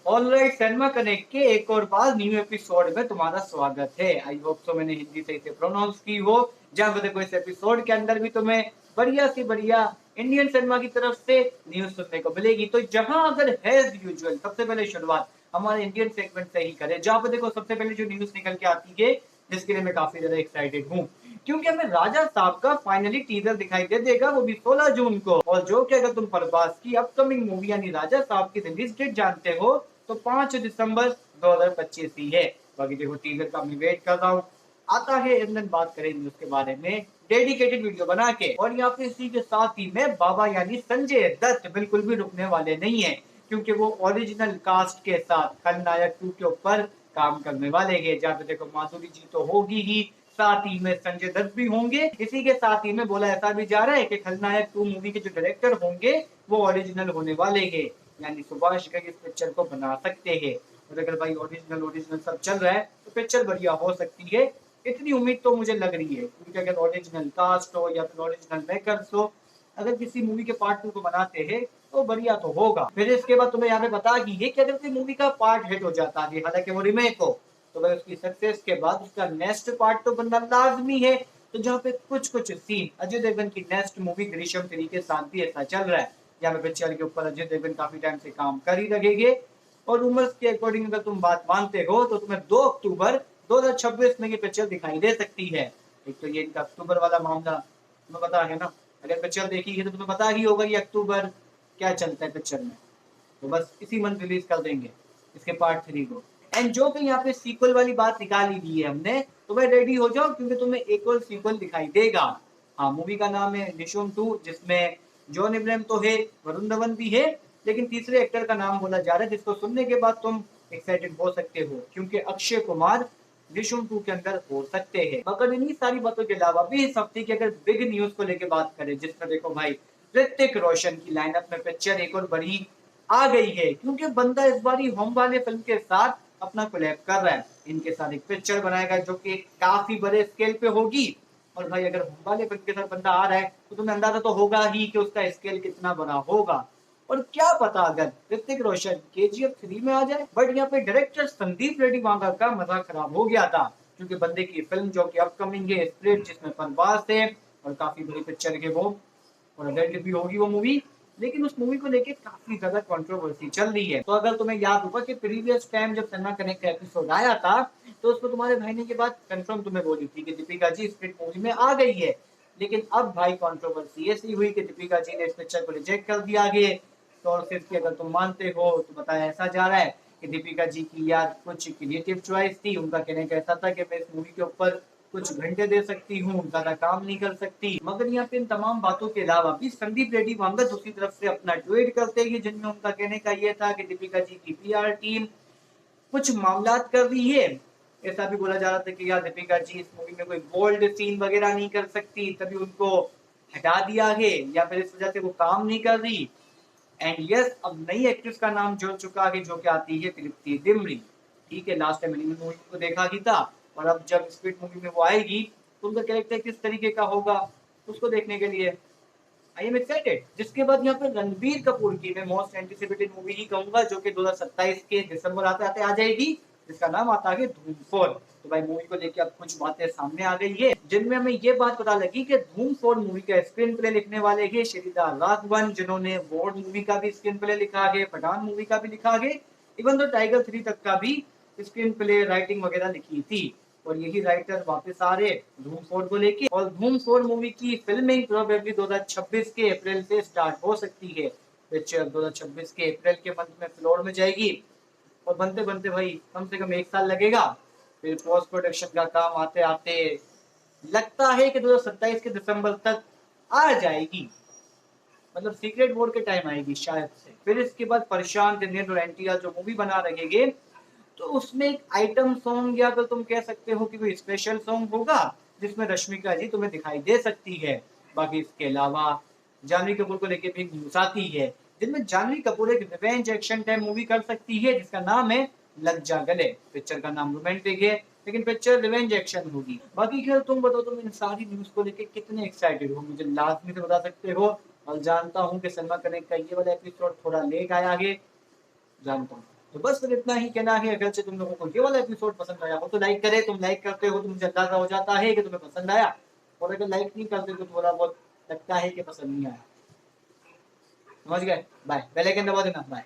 Alright, cinema connect के एक और बार न्यू एपिसोड में तुम्हारा स्वागत है। आई होप तो मैंने हिंदी सही से प्रोनाउंस की हो। जहाँ पे देखो इस एपिसोड के अंदर भी तुम्हें बढ़िया सी बढ़िया इंडियन सिनेमा की तरफ से न्यूज सुनने को मिलेगी। तो जहां अगर है यूजुअल सबसे पहले शुरुआत हमारे इंडियन सेगमेंट से ही करें, जहाँ पे देखो सबसे पहले जो न्यूज निकल के आती है, जिसके लिए मैं काफी ज्यादा एक्साइटेड हूँ, क्योंकि हमें राजा साहब का फाइनली टीजर दिखाई दे देगा, वो भी 16 जून को। और जो कि अगर तुम प्रभास की अपकमिंग मूवी यानी राजा साहब की रिलीज डेट जानते हो तो 5 दिसंबर 2025 ही है। बाकी देखो टीजर का मैं वेट कर रहा हूँ, आता है इंदन बात करेंगे उसके बारे में डेडिकेटेड वीडियो बना के। और यहाँ पे इसी के साथ ही में बाबा यानी संजय दत्त बिल्कुल भी रुकने वाले नहीं है, क्योंकि वो ओरिजिनल कास्ट के साथ खलनायक 2 के ऊपर काम करने वाले हैं। जहाँ पे देखो माधुरी जी तो होगी ही, साथ ही में संजय दत्त भी होंगे। इसी के साथ ही में बोला ऐसा भी जा रहा है कि खलनायक 2 मूवी के जो डायरेक्टर होंगे वो ओरिजिनल होने वाले हैं, यानी सुभाष घई इस पिक्चर को बना सकते हैं। और अगर भाई ओरिजिनल ओरिजिनल सब चल रहा है तो पिक्चर बढ़िया हो सकती है, इतनी उम्मीद तो मुझे लग रही है। क्योंकि अगर ओरिजिनल कास्ट हो या फिर ओरिजिनल मेकर्स हो, अगर किसी मूवी के पार्ट 2 को बनाते हैं तो बढ़िया तो होगा। फिर इसके बाद तुम्हें यहाँ पे बता दी है कि अगर कोई मूवी का पार्ट हिट हो जाता है, हालांकि वो रीमेक हो, तो भाई उसकी सक्सेस के बाद उसका नेक्स्ट पार्ट तो बनना लाजमी है। तो जहाँ पे कुछ कुछ सीन अजय देवगन की नेक्स्ट मूवी दृश्यम 3 के साथ भी ऐसा चल रहा है, जहाँ पे पिक्चर के ऊपर अजय देवगन काफी टाइम से काम कर ही लगेंगे। और रूमर्स के अकॉर्डिंग अगर तुम बात मानते हो तो तुम्हें 2 अक्टूबर 2026 में ये पिक्चर दिखाई दे सकती है। एक तो ये इनका अक्टूबर वाला मामला तुम्हें पता है ना, अगर पिक्चर देखी है तो तुम्हें पता ही होगा ये अक्टूबर क्या चलता है पिक्चर में। तो बस इसी मंथ रिलीज कर देंगे इसके पार्ट 3 को। एंड जो कि यहाँ पे सीक्वल वाली बात निकाल ही दी है हमने, तो भाई रेडी हो जाओ, क्योंकि तुम्हें एक और सीक्वल दिखाई देगा। हाँ, मूवी का नाम है निशुम 2, जिसमें जॉन इब्राहिम तो है, वरुण धवन भी है, लेकिन तीसरे एक्टर का नाम बोला जा रहा है, जिसको सुनने के बाद तुम एक्साइटेड हो सकते हो, क्योंकि अक्षय कुमार विशुम 2 के अंदर हो सकते हैं। मगर इन्हीं सारी बातों के अलावा भी इस हफ्ते की अगर बिग न्यूज को लेकर बात करें, जिसमें देखो भाई ऋतिक रोशन की लाइनअप में पिक्चर एक और बड़ी आ गई है, क्योंकि बंदा इस बार होम वाले फिल्म के साथ अपना कोलैब कर रहा है। इनके साथ एक पिक्चर बनाएगा जो कि काफी बड़े स्केल पे होगी। और भाई अगर होम वाले फिल्म के साथ बंदा आ रहा है तो तुम्हें अंदाजा तो होगा ही कि उसका स्केल कितना बड़ा होगा। और क्या पता अगर ऋतिक रोशन केजीएफ 3 में आ जाए। बट यहाँ पे डायरेक्टर संदीप रेड्डी वांगा का मजा खराब हो गया था, क्योंकि बंदे की फिल्म जो कि अपकमिंग है स्प्लिट, जिसमें प्रभास है और काफी बड़ी पिक्चर है वो, और अडल्ट भी होगी वो मूवी, लेकिन उस मूवी को लेके काफी ज्यादा कंट्रोवर्सी चल रही है। तो अगर तुम्हें याद होगा कि प्रीवियस टाइम जब सन्ना कनेक्ट का एपिसोड आया था, तो उसको तुम्हारे भाई ने के बाद कंफर्म तुम्हें बोली थी कि दीपिका जी स्प्लिट मूवी में आ गई है। लेकिन अब भाई कंट्रोवर्सी ऐसी हुई कि दीपिका जी ने इस पिक्चर को रिजेक्ट कर दिया आगे। सोर्सेज की अगर तुम मानते हो तो बताया ऐसा जा रहा है कि दीपिका जी की यार कुछ क्रिएटिव चॉइस थी, उनका कहने का ऐसा था कि मैं इस मूवी के ऊपर कुछ घंटे दे सकती हूँ, ज्यादा काम नहीं कर सकती। मगर यहाँ पे इन तमाम बातों के अलावा भी संदीप रेड्डी वांगा दूसरी तरफ से अपना ट्वीट करते हैं, जिनमें उनका कहने का ये था कि दीपिका जी की पीआर टीम कुछ मामला कर रही है। ऐसा भी बोला जा रहा था कि यार दीपिका जी इस मूवी में कोई बोल्ड सीन वगैरह नहीं कर सकती, तभी उनको हटा दिया है, या फिर इस वजह से वो काम नहीं कर रही। एंड यस, अब नई एक्ट्रेस का नाम जुड़ चुका है, जो कि आती है तृप्ति डिमरी। ठीक है, लास्ट टाइम मैंने मूवी को देखा ही था, और अब जब स्पीड मूवी में वो आएगी तो उनका कैरेक्टर किस तरीके का होगा उसको देखने के लिए आई एम एक्साइटेड। जिसके बाद यहाँ पे रणबीर कपूर की मैं मोस्ट एंटिसिपेटेड मूवी ही कहूंगा, जो कि 2027 के दिसंबर आते आते आ जाएगी, जिसका नाम आता है धूम 4। तो भाई मूवी को लेकर अब कुछ बातें सामने आ गई है, जिनमें हमें ये बात पता लगी कि धूम 4 मूवी का स्क्रीन प्ले लिखने वाले हैं श्रीधर राघवन, जिन्होंने वॉर मूवी का भी स्क्रीन प्ले लिखा है, पठान मूवी का भी लिखा है, इवन तो टाइगर 3 तक का भी स्क्रीन प्ले राइटिंग वगैरह लिखी थी। और यही राइटर वापस आ रहे धूम 4 को लेके। और धूम 4 मूवी की फिल्मिंग प्रोबेबली 2026 के अप्रैल से स्टार्ट हो सकती है। पिक्चर 2026 के अप्रैल के मंथ में फ्लोर में जाएगी, और बनते बनते भाई कम से कम 1 साल लगेगा। फिर पोस्ट प्रोडक्शन का काम आते आते लगता है कि 2027 के दिसंबर तक आ जाएगी, मतलब सीक्रेट वॉर के टाइम आएगी शायद से। फिर इसके बाद प्रशांत नील और एनटीआर जो मूवी बना रहेंगे, तो उसमें एक आइटम सॉन्ग, या तो तुम कह सकते हो कि कोई स्पेशल सॉन्ग होगा जिसमें रश्मिका जी तुम्हें दिखाई दे सकती है। बाकी इसके अलावा जानवी कपूर को लेकर भी न्यूज आती है, जिनमें जानवी कपूर एक रिवेंज एक्शन टाइप मूवी कर सकती है, जिसका नाम है लग जा गले। पिक्चर का नाम रोमांटिक है, लेकिन पिक्चर रिवेंज एक्शन होगी। बाकी खैर तुम बताओ, तुम इन सारी न्यूज को लेकर कितने एक्साइटेड हो, मुझे लाजमी से बता सकते हो। और जानता हूँ कि सलमा कनेक्ट का ये वाला एपिसोड थोड़ा लेट आया है, जानता हूँ। तो बस फिर इतना ही कहना है। अगर से तुम लोगों को ये वाला एपिसोड पसंद आया हो तो लाइक करे, तुम लाइक करते हो तो मुझे अंदाजा हो जाता है कि तुम्हें पसंद आया, और अगर लाइक नहीं करते तो थोड़ा बहुत लगता है कि पसंद नहीं आया। समझ गए? बाय, बेल आइकन दबा देना। बाय।